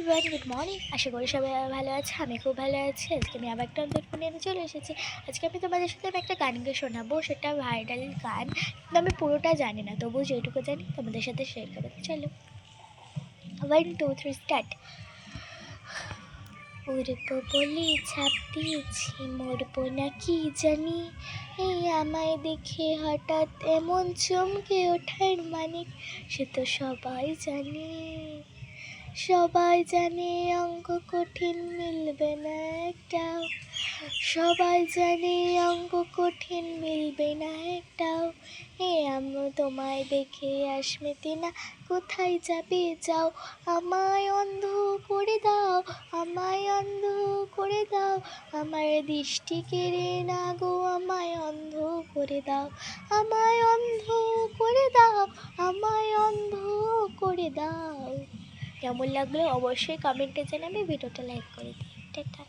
Everyone, good morning. আশা করি সবাই ভালো আছে। আমি খুব ভালো আছি। আজকে আমি আবার একটা নতুন নিয়ে চলে এসেছি। আজকে আমি তোমাদের সাথে একটা গানকে শোনাবো। সেটা ভাইরাল গান, কিন্তু আমি পুরোটা জানি না, তবু যেটুকু জানি তোমাদের সাথে শেয়ার করবো। চলো, 1 2 3 স্টার্ট। উড়বো বলে ছাপ দিয়েছি, মরবো না কি জানি, এই আমায় দেখে হঠাৎ এমন চমকে ওঠার মানে সে তো সবাই জানে। সবাই জানে অঙ্ক কঠিন মিলবে না একটাও, সবাই জানে অঙ্ক কঠিন মিলবে না একটাও। আমি তোমায় দেখে আসমেতে না, কোথায় যাবে যাও, আমায় অন্ধ করে দাও, আমায় অন্ধ করে দাও, আমার দৃষ্টি কেড়ে না গো, আমায় অন্ধ করে দাও, আমায় অন্ধ করে দাও, আমায় অন্ধ করে দাও। কেমন লাগলো অবশ্যই কমেন্টে জানাবে, ভিডিওটা লাইক করে দিও। টাটা।